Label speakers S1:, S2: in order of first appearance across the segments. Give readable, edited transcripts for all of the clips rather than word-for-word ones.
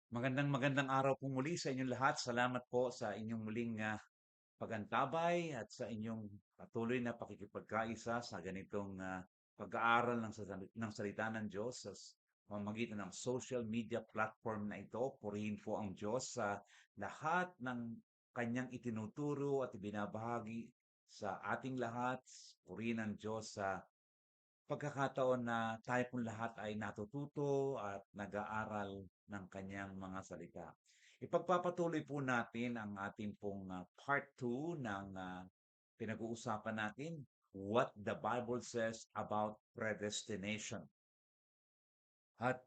S1: Magandang araw po muli sa inyong lahat. Salamat po sa inyong muling pagantabay at sa inyong patuloy na pakikipagkaisa sa ganitong pag-aaral ng salita ng Diyos sa pamamagitan ng social media platform na ito. Purihin po ang Diyos sa lahat ng kanyang itinuturo at ibinabahagi sa ating lahat. Purihin ang Diyos sa pagkakataon na tayo pong lahat ay natututo at nag-aaral ng kanyang mga salita. Ipagpapatuloy po natin ang ating pong part 2 ng pinag-uusapan natin, What the Bible Says About Predestination. At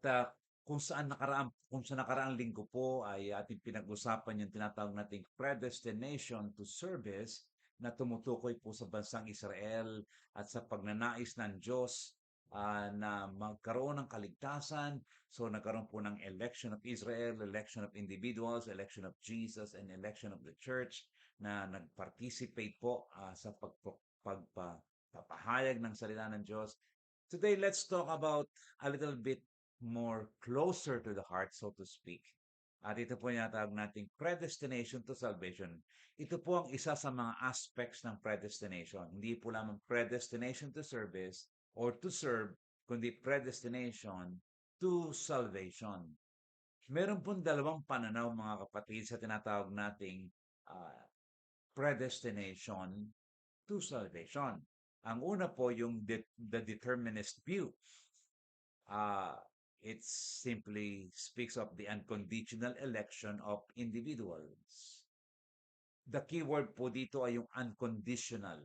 S1: kung sa nakaraang linggo po ay ating pinag-usapan yung tinatawag nating predestination to service na tumutukoy po sa bansang Israel at sa pagnanais ng Diyos na magkaroon ng kaligtasan. So nagkaroon po ng election of Israel, election of individuals, election of Jesus, and election of the church na nag-participate po sa pagpapahayag ng salita ng Diyos. Today, let's talk about a little bit more closer to the heart, so to speak. At ito po yung natawag nating predestination to salvation. Ito po ang isa sa mga aspects ng predestination. Hindi po lamang predestination to service or to serve, kundi predestination to salvation. Meron pong dalawang pananaw, mga kapatid, sa tinatawag nating uh, predestination to salvation. Ang una po yung the determinist view. Uh, it simply speaks of the unconditional election of individuals. The keyword po dito ay yung unconditional.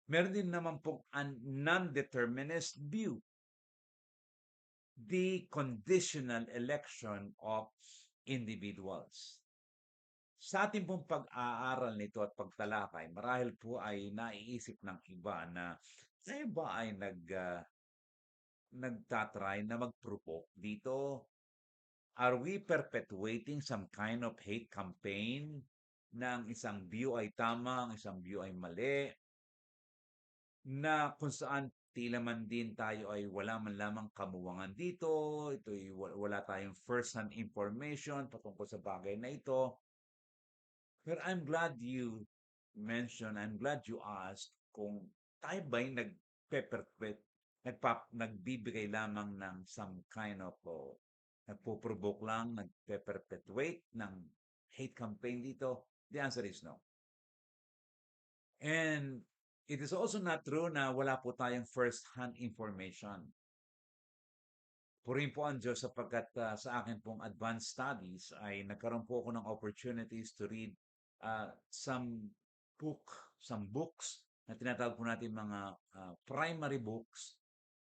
S1: Meron din naman pong non-determinist view. The conditional election of individuals. Sa ating pong pag-aaral nito at pagtalakay, marahil po ay naiisip ng iba na tayo ba ay nagtatry na mag-provoke dito? Are we perpetuating some kind of hate campaign na ang isang view ay tama, ang isang view ay mali, na kung saan tila man din tayo ay wala man lamang kamuwangan dito, ito'y wala tayong first-hand information patungkol sa bagay na ito. Pero I'm glad you asked kung tayo ba'y nagpe-perpet, nagbibigay lamang ng some kind of, nagpo-provoke lang, nagpe-perpetuate ng hate campaign dito? The answer is no. And it is also not true na wala po tayong first-hand information. Purihin po ang Diyos sapagkat sa akin pong advanced studies ay nagkaroon po ako ng opportunities to read some books na tinatawag po natin mga primary books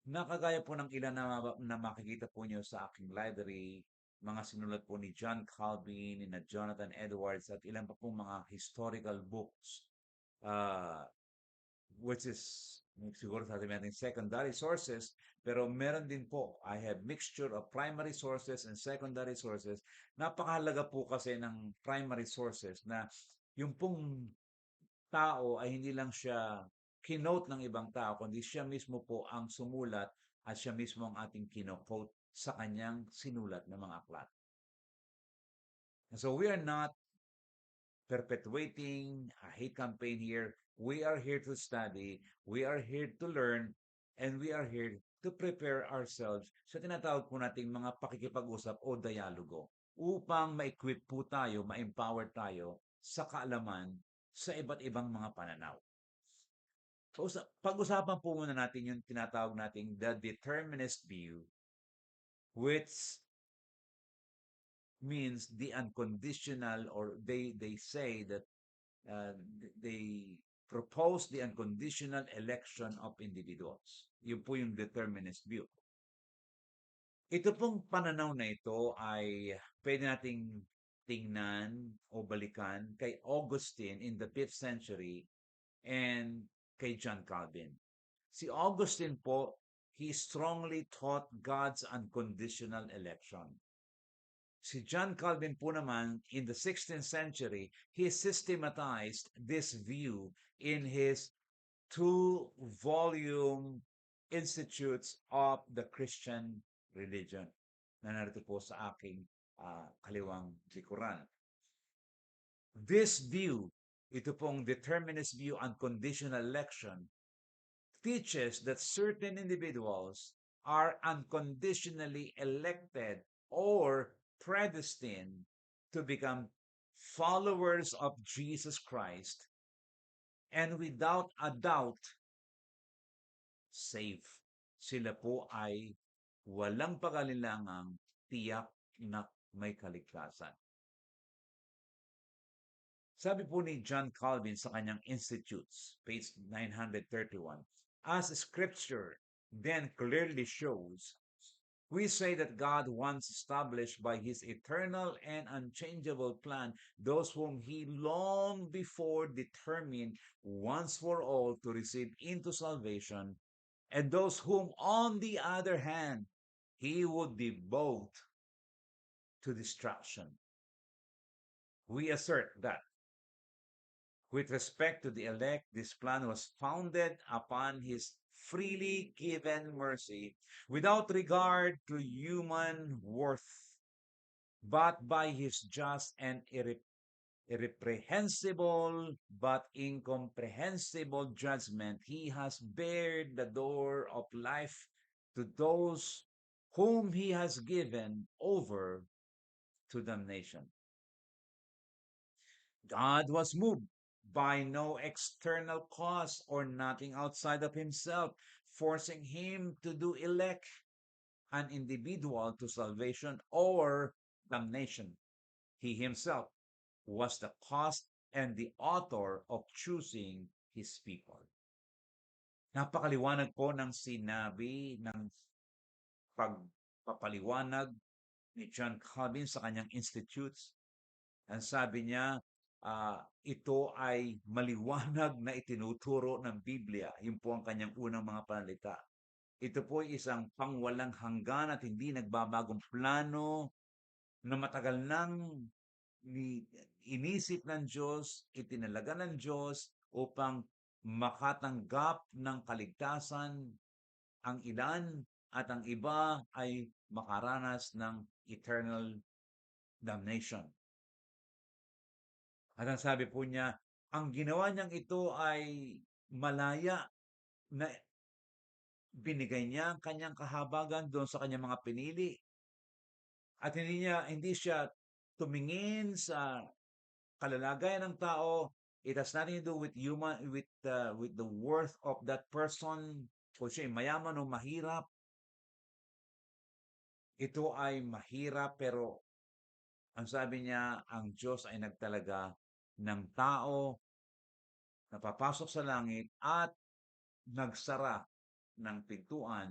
S1: na kagaya po ng ilan na makikita po niyo sa aking library, mga sinulat po ni John Calvin, ni na Jonathan Edwards at ilan pa pong mga historical books uh, which is siguro sabi natin secondary sources, pero meron din po, I have mixture of primary sources and secondary sources. Napakahalaga po kasi ng primary sources na yung pong tao ay hindi lang siya kinote ng ibang tao, kundi siya mismo po ang sumulat at siya mismo ang ating kinoquote sa kanyang sinulat na mga aklat. And so we are not perpetuating a hate campaign here. We are here to study, we are here to learn, and we are here to prepare ourselves sa tinatawag po nating mga pakikipag-usap o dialogo upang ma-equip po tayo, ma-empower tayo sa kaalaman sa iba't ibang mga pananaw. Pag-usapan po muna natin yung tinatawag nating the determinist view, which means the unconditional, or they say that uh, they propose the unconditional election of individuals. Yun po yung determinist view. Ito pong pananaw na ito ay pwede nating tingnan o balikan kay Augustine in the 5th century and kay John Calvin. Si Augustine po, he strongly taught God's unconditional election. Si John Calvin po naman, in the 16th century, he systematized this view in his two-volume Institutes of the Christian Religion. na narito po sa aking kaliwang likuran. This view, ito pong determinist view, unconditional election, teaches that certain individuals are unconditionally elected or predestined to become followers of Jesus Christ and without a doubt, safe. Sila po ay walang pag-alilangang tiyak na may kaligtasan. Sabi po ni John Calvin sa kanyang Institutes, page 931, as Scripture then clearly shows, we say that God once established by His eternal and unchangeable plan those whom He long before determined once for all to receive into salvation, and those whom, on the other hand, He would devote to destruction. We assert that with respect to the elect, this plan was founded upon His freely given mercy without regard to human worth, but by His just and irreprehensible but incomprehensible judgment, He has bared the door of life to those whom He has given over to damnation. God was moved by no external cause or nothing outside of Himself, forcing Him to elect an individual to salvation or damnation. He Himself was the cause and the author of choosing His people. Napakaliwanag po ng sinabi ng pagpapaliwanag ni John Calvin sa kanyang Institutes. Ang sabi niya, ito ay maliwanag na itinuturo ng Biblia. Yun po ang kanyang unang mga panalita. Ito po ay isang pangwalang hanggan at hindi nagbabagong plano na matagal nang inisip ng Diyos, itinalaga ng Diyos upang makatanggap ng kaligtasan ang ilan at ang iba ay makaranas ng eternal damnation. At ang sabi po niya, ang ginawa niyang ito ay malaya na binigay niya ang kanyang kahabagan doon sa kanyang mga pinili. At hindi siya tumingin sa kalalagayan ng tao. It has nothing to do with with the worth of that person, kung siya ay mayaman o mahirap. Ito ay mahirap, pero ang sabi niya, ang Diyos ay nagtalaga ng tao na papasok sa langit at nagsara ng pintuan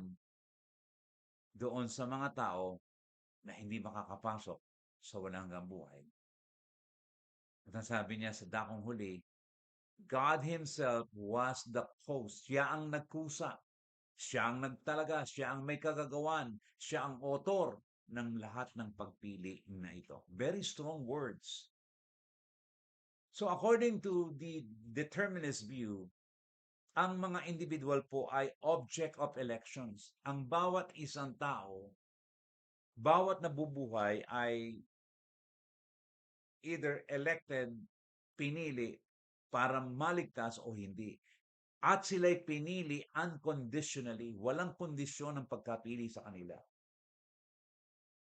S1: doon sa mga tao na hindi makakapasok sa walang hanggang buhay. At ang sabi niya sa dakong huli, God Himself was the host. Siya ang nagkusa. Siya ang nagtalaga. Siya ang may kagagawan. Siya ang author ng lahat ng pagpili na ito. Very strong words. So according to the determinist view, ang mga individual po ay object of elections. Ang bawat isang tao, bawat nabubuhay ay either elected, pinili para maligtas o hindi. At sila'y pinili unconditionally, walang kondisyon ng pagkapili sa kanila.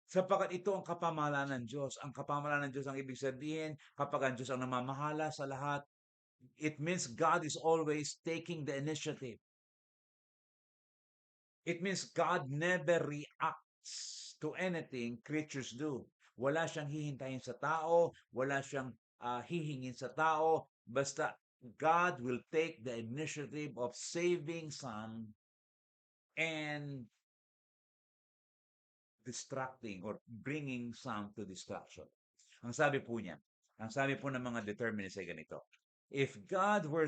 S1: Sapagkat ito ang kapamahalaan ng Diyos. Ang kapamahalaan ng Diyos ang ibig sabihin, kapag ang Diyos ang namamahala sa lahat, it means God is always taking the initiative. It means God never reacts to anything creatures do. Wala siyang hihintayin sa tao, wala siyang hihingin sa tao, basta God will take the initiative of saving some and distracting or bringing some to destruction. Ang sabi po niya, ang sabi po ng mga determinists ay ganito, if God were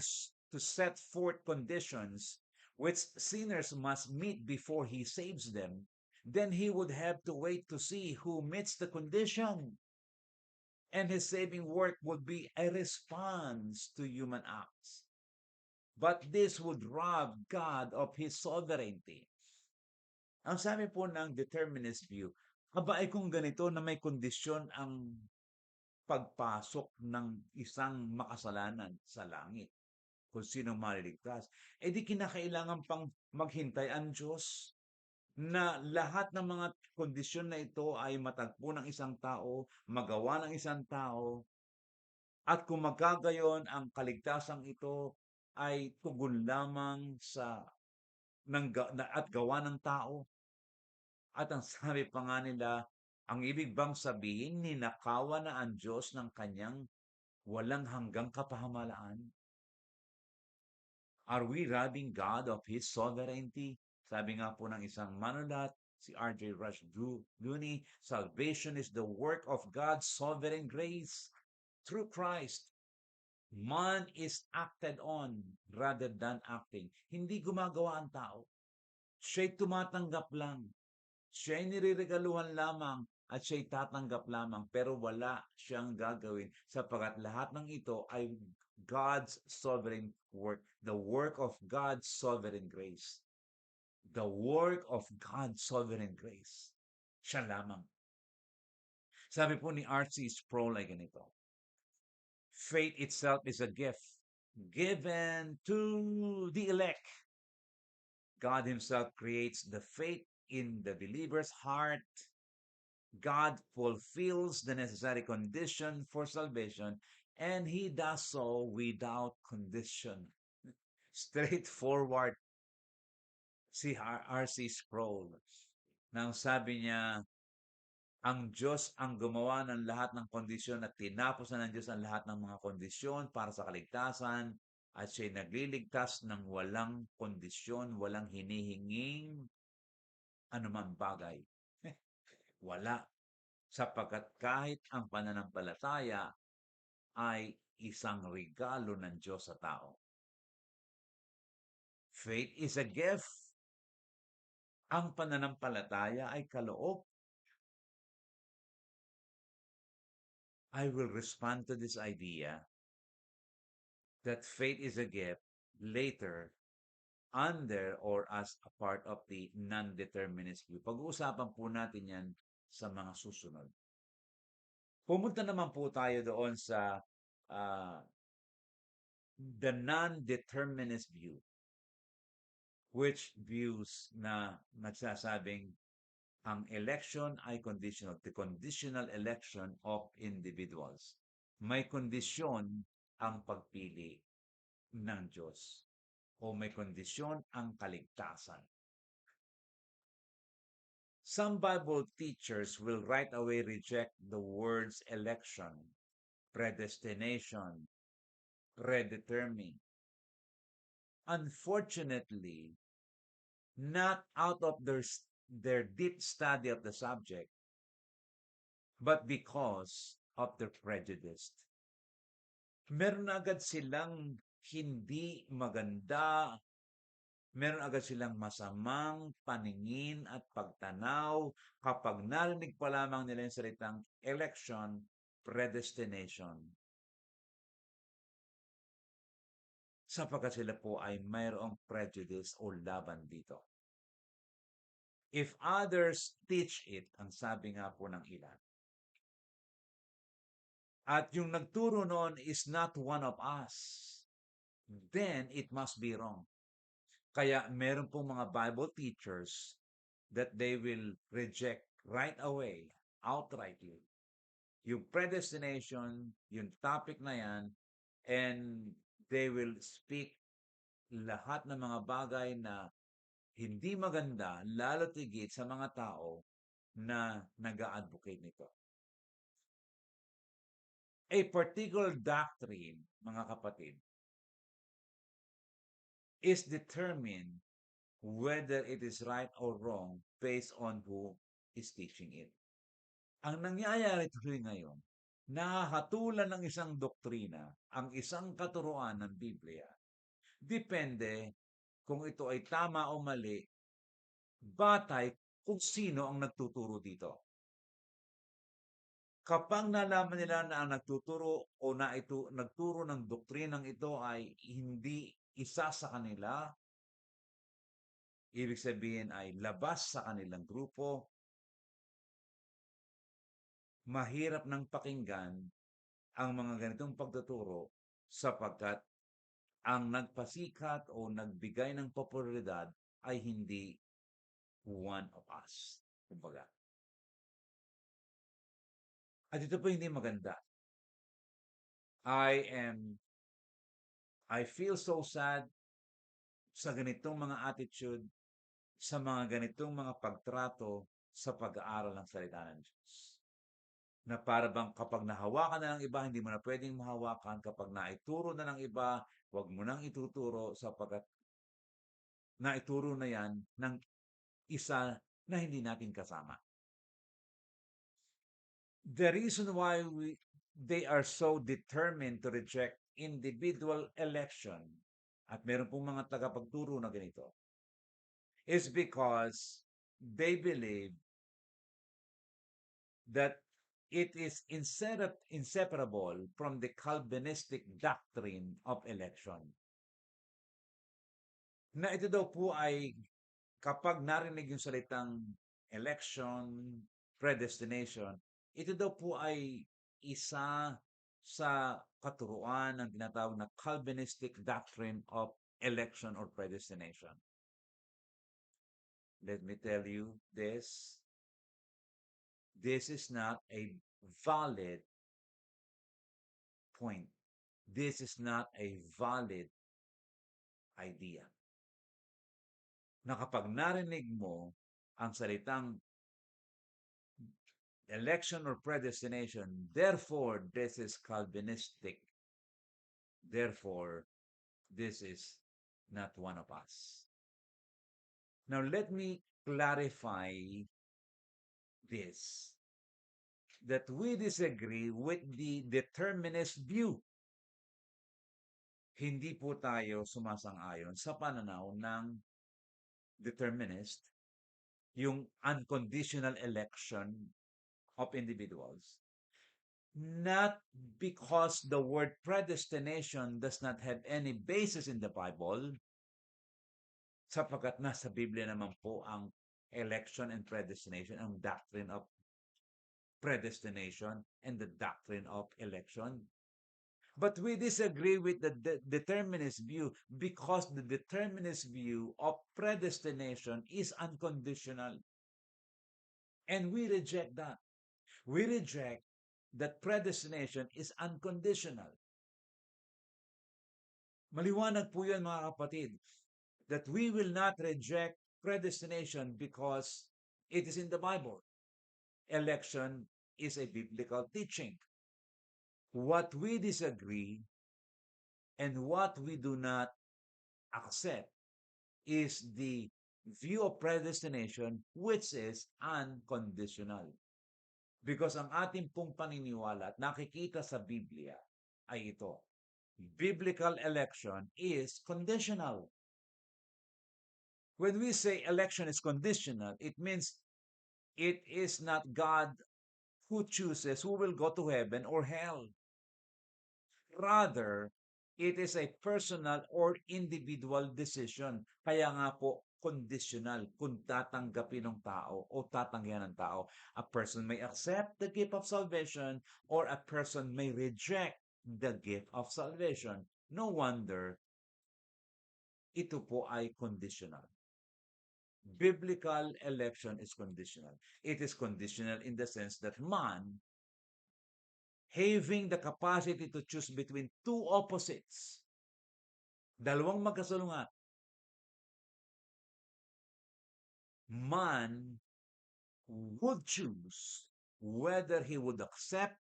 S1: to set forth conditions which sinners must meet before He saves them, then He would have to wait to see who meets the condition. And His saving work would be a response to human acts. But this would rob God of His sovereignty. Ang sabi po ng determinist view, Aba, ay kung ganito na may kondisyon ang pagpasok ng isang makasalanan sa langit, kung sino maliligtas, eh di kinakailangan pang maghintay ang Diyos na lahat ng mga kondisyon na ito ay matagpo ng isang tao, magawa ng isang tao, at kung magkagayon ang kaligtasang ito ay tugon lamang sa at gawa ng tao. At ang sabi pa nga nila, ang ibig bang sabihin ninakawan na ang Diyos ng kanyang walang hanggang kapahamalaan? Are we robbing God of His sovereignty? Sabi nga po ng isang manulat, si R.J. Looney, salvation is the work of God's sovereign grace through Christ. Man is acted on rather than acting. Hindi gumagawa ang tao. Siya'y tumatanggap lang. Siya'y nireregaluhan lamang at siya'y tatanggap lamang pero wala siyang gagawin sapagkat lahat ng ito ay God's sovereign work, the work of God's sovereign grace. The work of God's sovereign grace. Siya lamang. Sabi po ni R.C. Sproul ay ganito, faith itself is a gift given to the elect. God Himself creates the faith in the believer's heart. God fulfills the necessary condition for salvation, and He does so without condition. Straightforward si R.C. Sproul. Nang sabi niya, ang Diyos ang gumawa ng lahat ng kondisyon at tinapos na ng Diyos ang lahat ng mga kondisyon para sa kaligtasan at siya'y nagliligtas ng walang kondisyon, walang hinihinging anumang bagay. Wala. Sapagkat kahit ang pananampalataya ay isang regalo ng Diyos sa tao. Faith is a gift. Ang pananampalataya ay kaloob. I will respond to this idea that faith is a gift later under or as a part of the non-determinist view. Pag-uusapan po natin yan sa mga susunod. Pumunta naman po tayo doon sa uh, the non-determinist view, which views na nagsasabing ang election ay conditional, the conditional election of individuals. May kondisyon ang pagpili ng Diyos o may kondisyon ang kaligtasan. Some Bible teachers will right away reject the words election, predestination, predetermined. Unfortunately, not out of their deep study of the subject, but because of their prejudice. Meron agad silang hindi maganda, meron agad silang masamang paningin at pagtanaw kapag narinig pa lamang nila yung salitang election, predestination. Sapagkat sila po ay mayroong prejudice o laban dito. If others teach it, ang sabi nga po ng ilan, at yung nagturo noon is not one of us, then it must be wrong. Kaya meron pong mga Bible teachers that they will reject right away, outrightly, yung predestination, yung topic na yan, and they will speak lahat ng mga bagay na hindi maganda, lalo tigit sa mga tao na nag-a-advocate nito. A particular doctrine, mga kapatid, is determined whether it is right or wrong based on who is teaching it. Ang nangyayari tuloy ngayon, nakahatulan ng isang doktrina, ang isang katuruan ng Biblia, depende kung ito ay tama o mali, batay kung sino ang nagtuturo dito. Kapag nalaman nila na ang nagtuturo o nagturo ng doktrinang ito ay hindi isa sa kanila, ibig sabihin ay labas sa kanilang grupo, mahirap ng pakinggan ang mga ganitong pagtuturo sapagkat ang nagpasikat o nagbigay ng popularidad ay hindi one of us. Kumbaga. At ito po hindi maganda. I am, I feel so sad sa ganitong mga attitude, sa mga ganitong mga pagtrato sa pag-aaral ng salita ng Diyos. Na para bang kapag nahawakan na ng iba, hindi mo na pwedeng mahawakan. Kapag naituro na ng iba, huwag mo nang ituturo sapagkat naituro na yan ng isa na hindi natin kasama. The reason why they are so determined to reject individual election, at meron pong mga tagapagturo na ganito, is because they believe that it is inseparable from the Calvinistic doctrine of election. Na ito daw po ay kapag narinig yung salitang election, predestination, ito daw po ay isa sa katuruan ng tinatawag na Calvinistic doctrine of election or predestination. Let me tell you this. This is not a valid point. This is not a valid idea. Na kapag narinig mo ang salitang election or predestination, therefore this is Calvinistic. Therefore, this is not one of us. Now, let me clarify this, that we disagree with the determinist view. Hindi po tayo sumasang-ayon sa pananaw ng determinist, yung unconditional election of individuals. Not because the word predestination does not have any basis in the Bible, sapagkat nasa Biblia naman po ang election and predestination, ang doctrine of predestination and the doctrine of election. But we disagree with the determinist view because the determinist view of predestination is unconditional. And we reject that. We reject that predestination is unconditional. Maliwanag po yan mga kapatid, that we will not reject predestination because it is in the Bible. Election is a biblical teaching. What we disagree and what we do not accept is the view of predestination which is unconditional. Because ang ating pong paniniwala at nakikita sa Biblia ay ito. Biblical election is conditional. When we say election is conditional, it means it is not God who chooses who will go to heaven or hell. Rather, it is a personal or individual decision. Kaya nga po, conditional kung tatanggapin ng tao o tatanggihan ng tao. A person may accept the gift of salvation or a person may reject the gift of salvation. No wonder, ito po ay conditional. Biblical election is conditional. It is conditional in the sense that man, having the capacity to choose between two opposites, dalawang magkasalungat, man would choose whether he would accept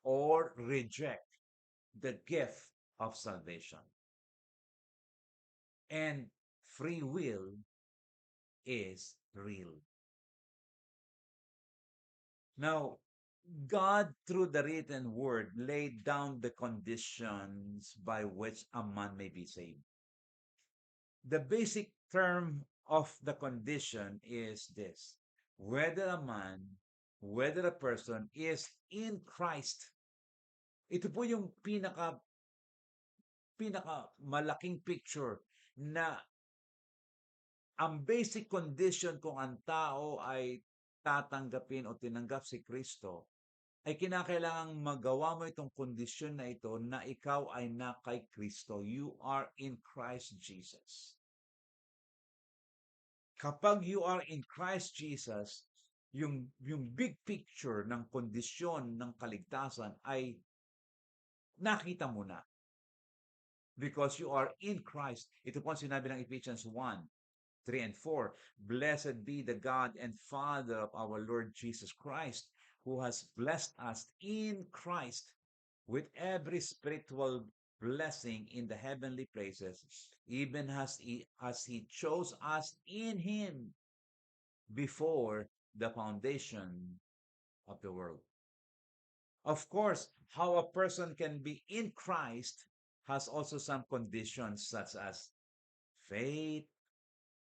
S1: or reject the gift of salvation. And free will is real. Now, God, through the written word, laid down the conditions by which a man may be saved. The basic term of the condition is this: whether a man, whether a person is in Christ. Ito po yung pinaka malaking picture na ang basic condition kung ang tao ay tatanggapin o tinanggap si Kristo ay kinakailangang magawa mo itong kondisyon na ito na ikaw ay na kay Kristo. You are in Christ Jesus. Kapag you are in Christ Jesus, yung big picture ng kondisyon ng kaligtasan ay nakita mo na. Because you are in Christ. Ito po ang sinabi ng Ephesians 1:3 and 4. Blessed be the God and Father of our Lord Jesus Christ, who has blessed us in Christ with every spiritual blessing in the heavenly places, even as he chose us in Him before the foundation of the world. Of course, how a person can be in Christ has also some conditions such as faith,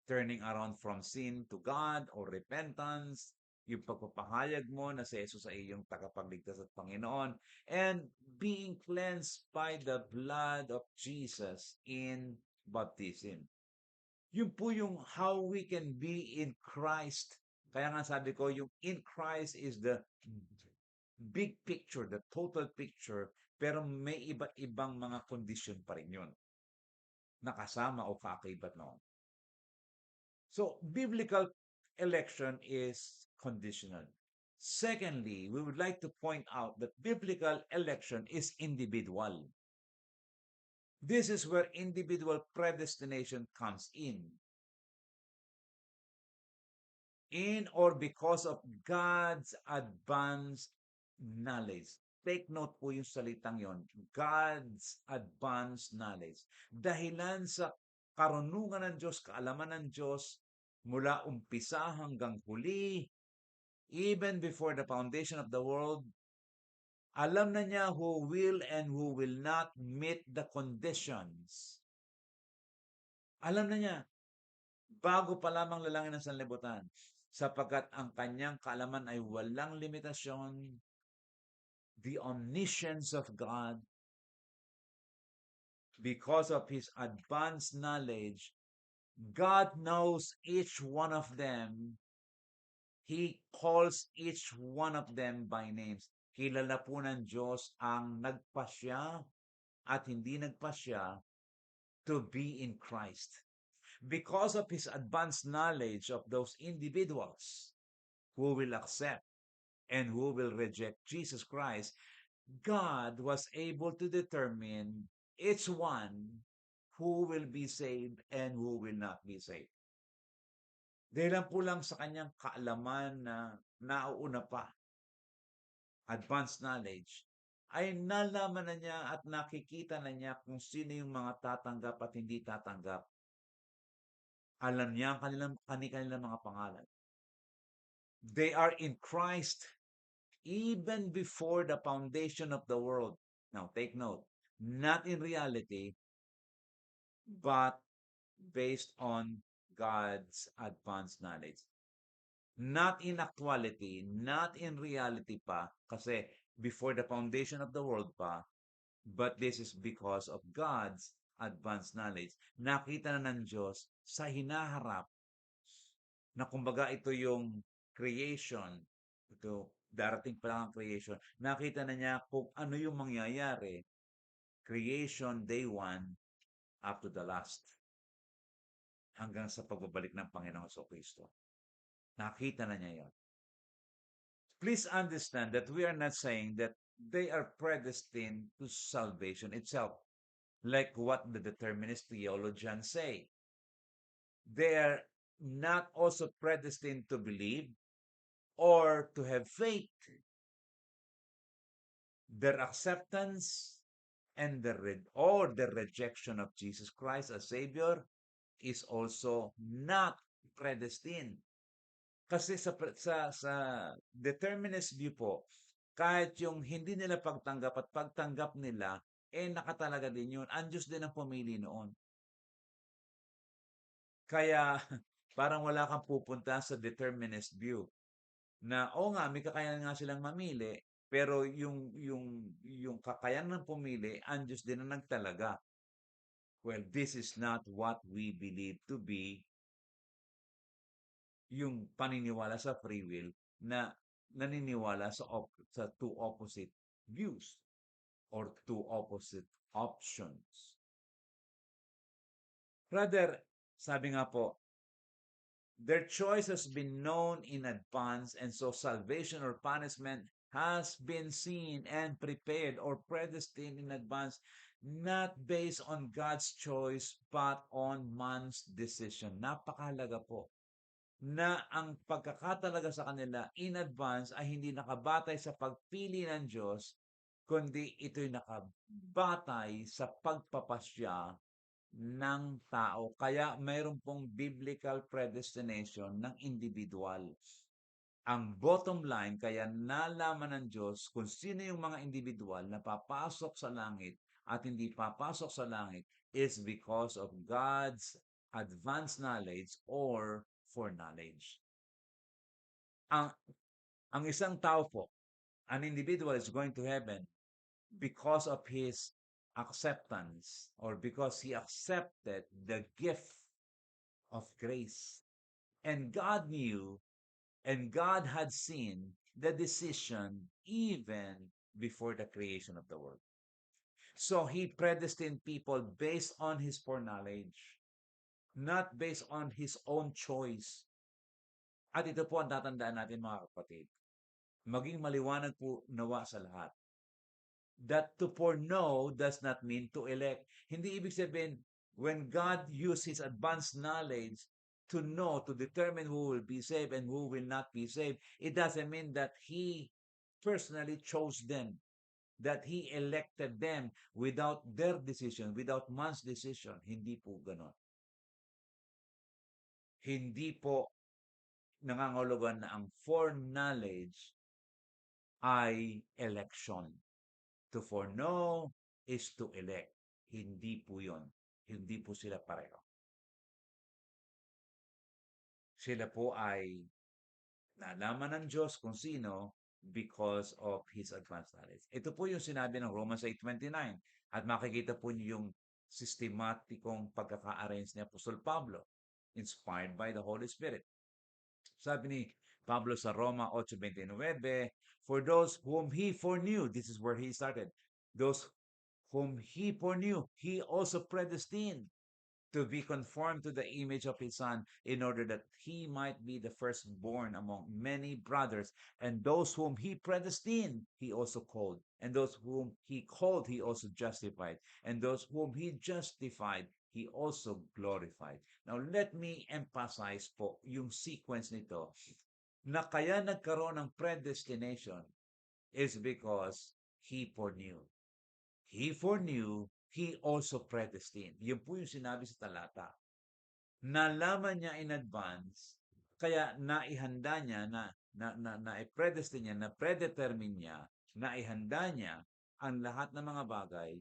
S1: turning around from sin to God or repentance, yung pagpapahayag mo na si Jesus ay iyong tagapagligtas at Panginoon, and being cleansed by the blood of Jesus in baptism. Yun po yung how we can be in Christ. Kaya nga sabi ko, yung in Christ is the big picture, the total picture, pero may iba't ibang mga condition pa rin yun. Nakasama o kaakibat noon. So, biblical election is conditional. Secondly, we would like to point out that biblical election is individual. This is where individual predestination comes in or because of God's advanced knowledge. Take note po yung salitang yon, God's advanced knowledge. Dahilan sa karunungan ng Diyos, kaalaman ng Diyos, mula umpisa hanggang huli, even before the foundation of the world, alam na niya who will and who will not meet the conditions. Alam na niya, bago pa lamang lalangin ng sanlibutan, sapagkat ang kanyang kaalaman ay walang limitasyon, the omniscience of God, because of His advanced knowledge, God knows each one of them. He calls each one of them by names. Kilala po ng Diyos ang nagpasya at hindi nagpasya to be in Christ. Because of His advanced knowledge of those individuals who will accept and who will reject Jesus Christ, God was able to determine each one who will be saved and who will not be saved. Dahil lang po lang sa kanyang kaalaman na nauuna pa, advanced knowledge, ay nalaman na niya at nakikita na niya kung sino yung mga tatanggap at hindi tatanggap. Alam niya ang kanilang mga pangalan. They are in Christ even before the foundation of the world. Now, take note, not in reality, but based on God's advanced knowledge. Not in actuality, not in reality pa, kasi before the foundation of the world pa, but this is because of God's advanced knowledge. Nakita na ng Diyos sa hinaharap na kumbaga ito yung creation, ito darating pa lang ang creation, nakita na niya kung ano yung mangyayari, creation day 1 up to the last, hanggang sa pagbabalik ng Panginoong Kristo. Nakita na niya yon. Please understand that we are not saying that they are predestined to salvation itself, like what the determinist theologians say. They are not also predestined to believe or to have faith. Their acceptance and the rejection of Jesus Christ as Savior is also not predestined. Kasi sa determinist view po, kahit yung hindi nila pagtanggap at pagtanggap nila, nakatalaga din yun. Ang Diyos din ang pumili noon. Kaya parang wala kang pupunta sa determinist view na nga, may kakayanan nga silang mamili, pero yung kakayanan ng pumili, ang Diyos din ang nagtalaga. Well, this is not what we believe to be yung paniniwala sa free will, na naniniwala sa two opposite views or two opposite options. Rather, sabi nga po, their choice has been known in advance, and so salvation or punishment has been seen and prepared or predestined in advance, not based on God's choice, but on man's decision. Napakahalaga po na ang pagkakatalaga sa kanila in advance ay hindi nakabatay sa pagpili ng Diyos, kundi ito'y nakabatay sa pagpapasya ng tao. Kaya mayroon pong biblical predestination ng individual. Ang bottom line, kaya nalaman ng Diyos kung sino yung mga individual na papasok sa langit at hindi papasok sa langit is because of God's advanced knowledge or foreknowledge. Ang, ang isang tao po, an individual is going to heaven because of his acceptance or because he accepted the gift of grace. And God knew and God had seen the decision even before the creation of the world. So he predestined people based on his foreknowledge, not based on his own choice. At ito po ang tatandaan natin mga kapatid. Maging maliwanag po nawa sa lahat. That to foreknow does not mean to elect. Hindi ibig sabihin, when God used His advanced knowledge to know, to determine who will be saved and who will not be saved, it doesn't mean that He personally chose them, that He elected them without their decision, without man's decision. Hindi po ganon. Hindi po nangangahulugan na ang foreknowledge ay election. To foreknow is to elect. Hindi po yun. Hindi po sila pareho. Sila po ay nalaman ng Diyos kung sino because of His advanced knowledge. Ito po yung sinabi ng Romans 8:29 at makikita po niyo yung sistematikong pagkaka-arrange ni Apostol Pablo inspired by the Holy Spirit. Sabi ni Pablo sa Roma 8:29, for those whom He foreknew, this is where he started, those whom He foreknew, He also predestined to be conformed to the image of His Son, in order that He might be the firstborn among many brothers. And those whom He predestined, He also called. And those whom He called, He also justified. And those whom He justified, He also glorified. Now, let me emphasize po yung sequence nito, na kaya nagkaroon ng predestination is because He foreknew. He foreknew, He also predestined. Yun po yung sinabi sa talata. Nalaman niya in advance, kaya naihanda niya, na-predestine niya, na-predetermine niya, naihanda niya ang lahat ng mga bagay.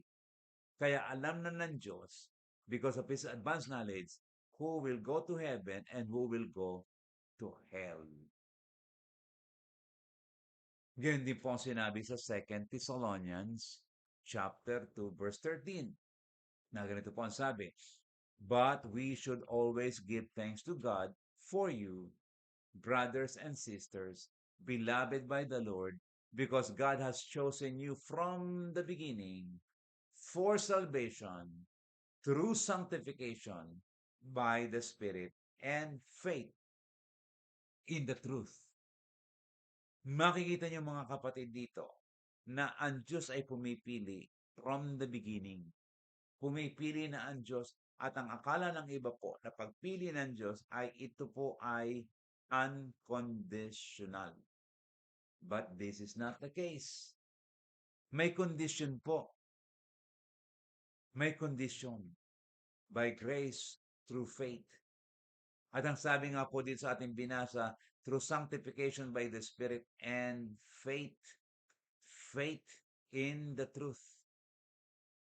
S1: Kaya alam na ng Diyos, because of His advanced knowledge, who will go to heaven and who will go to hell. Ganyan din po ang sinabi sa 2 Thessalonians chapter 2, verse 13. Na ganito po ang sabi, but we should always give thanks to God for you, brothers and sisters, beloved by the Lord, because God has chosen you from the beginning for salvation through sanctification by the Spirit and faith in the truth. Makikita niyo mga kapatid dito na ang Diyos ay pumipili from the beginning. Pumipili na ang Diyos at ang akala ng iba po na pagpili ng Diyos ay ito po ay unconditional. But this is not the case. May condition po. May condition. By grace, through faith. At ang sabi nga po dito sa ating binasa, through sanctification by the Spirit and faith. Faith in the truth.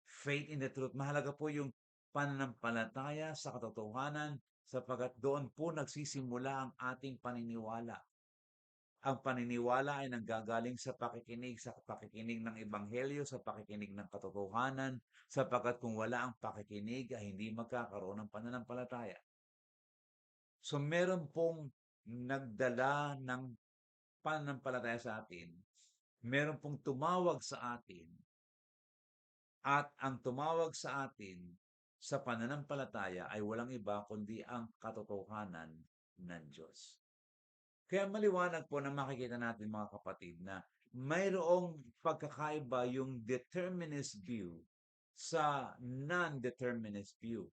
S1: Faith in the truth. Mahalaga po yung pananampalataya sa katotohanan sapagkat doon po nagsisimula ang ating paniniwala. Ang paniniwala ay nanggagaling sa pakikinig ng Ebanghelyo, sa pakikinig ng katotohanan, sapagkat kung wala ang pakikinig ay hindi magkakaroon ng pananampalataya. So meron pong nagdala ng pananampalataya sa atin, meron pong tumawag sa atin at ang tumawag sa atin sa pananampalataya ay walang iba kundi ang katotohanan ng Diyos. Kaya maliwanag po na makikita natin mga kapatid na mayroong pagkakaiba yung determinist view sa non-determinist view.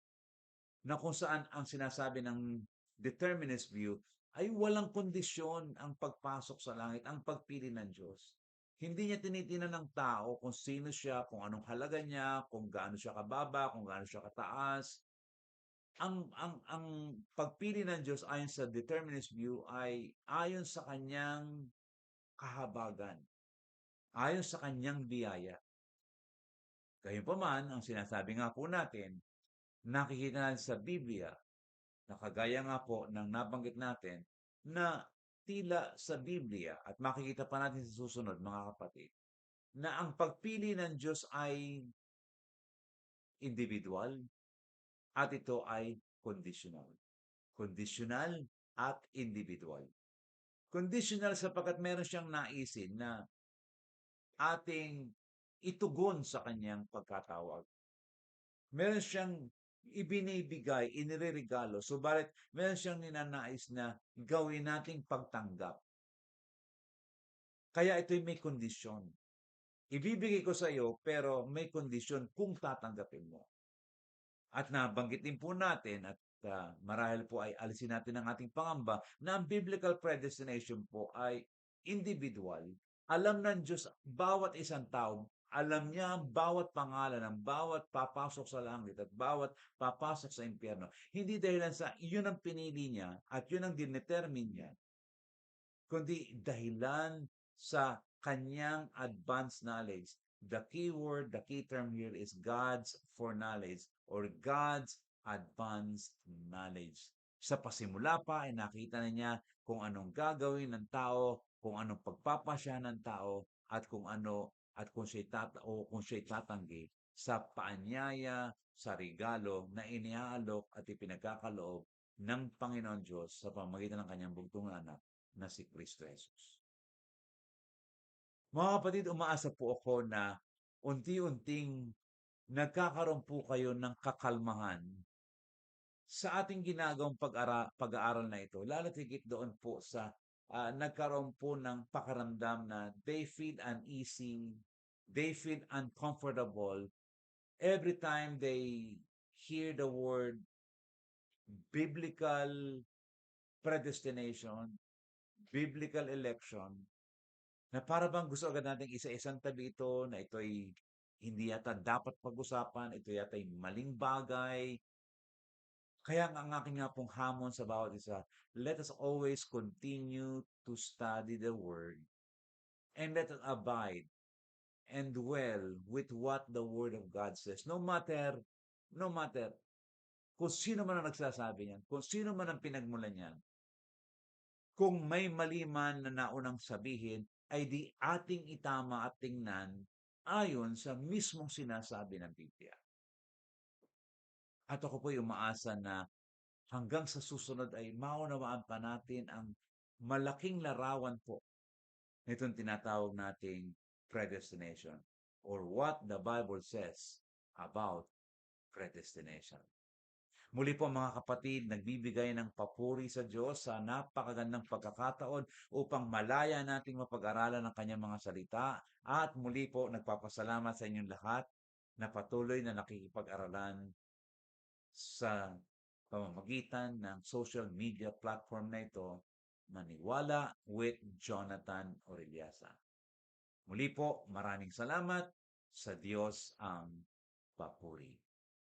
S1: Na kung saan ang sinasabi ng determinist view ay walang kondisyon ang pagpasok sa langit, ang pagpili ng Diyos. Hindi niya tinitingnan ng tao kung sino siya, kung anong halaga niya, kung gaano siya kababa, kung gaano siya kataas. Ang pagpili ng Diyos ayon sa determinist view ay ayon sa kanyang kahabagan, ayon sa kanyang biyaya. Gayunpaman, ang sinasabi nga po natin, nakikita natin sa Biblia, na kagaya nga po ng nabanggit natin, na tila sa Biblia, at makikita pa natin sa susunod mga kapatid, na ang pagpili ng Diyos ay individual at ito ay conditional. Conditional at individual. Conditional sapagkat meron siyang naisin na ating itugon sa kanyang pagkatawag. Meron siyang ibinibigay, inireregalo, subalit meron siyang ninanais na gawin nating pagtanggap. Kaya ito'y may kondisyon. Ibibigay ko sa iyo, pero may kondisyon kung tatanggapin mo. At nabanggit din po natin at marahil po ay alisin natin ang ating pangamba na ang biblical predestination po ay individual. Alam ng Diyos bawat isang tao, alam niya ang bawat pangalan, ang bawat papasok sa langit at bawat papasok sa impyerno. Hindi dahilan sa iyon ang pinili niya at yun ang dinetermine niya, kundi dahilan sa kanyang advanced knowledge. The key word, the key term here is God's foreknowledge or God's advanced knowledge. Sa pasimula pa ay nakita na niya kung anong gagawin ng tao, kung anong pagpapasya ng tao, at kung ano at kung siya'y tatanggi sa paanyaya, sa regalo na iniaalok at ipinagkakaloob ng Panginoon Diyos sa pamamagitan ng kanyang bugtong anak na si Kristo Jesus. Mga kapatid, umaasa po ako na unti-unting nagkakaroon po kayo ng kakalmahan sa ating ginagawang pag-aaral na ito. Lalo't higit doon po sa nagkaroon po ng pakaramdam na they feel uneasy, they feel uncomfortable every time they hear the word biblical predestination, biblical election, na para bang gusto agad nating isa-isang tabi ito, na ito'y hindi yata dapat pag-usapan, ito yata'y maling bagay. Kaya ang aking nga pong hamon sa bawat isa, let us always continue to study the Word and let us abide and dwell with what the Word of God says. No matter kung sino man ang nagsasabi niyan, kung sino man ang pinagmulan niyan, kung may mali man na naunang sabihin, ay di ating itama at tingnan ayon sa mismong sinasabi ng Biblia. At ako po'y umaasa na hanggang sa susunod ay maunawaan pa natin ang malaking larawan po nitong tinatawag nating predestination or what the Bible says about predestination. Muli po mga kapatid, nagbibigay ng papuri sa Diyos sa napakagandang pagkakataon upang malaya nating mapag-aralan ang kanyang mga salita. At muli po nagpapasalamat sa inyong lahat na patuloy na nakikipag-aralan sa pamamagitan ng social media platform na ito, Maniwala with Jonathan Orellasa. Muli po, maraming salamat. Sa Diyos ang papuri.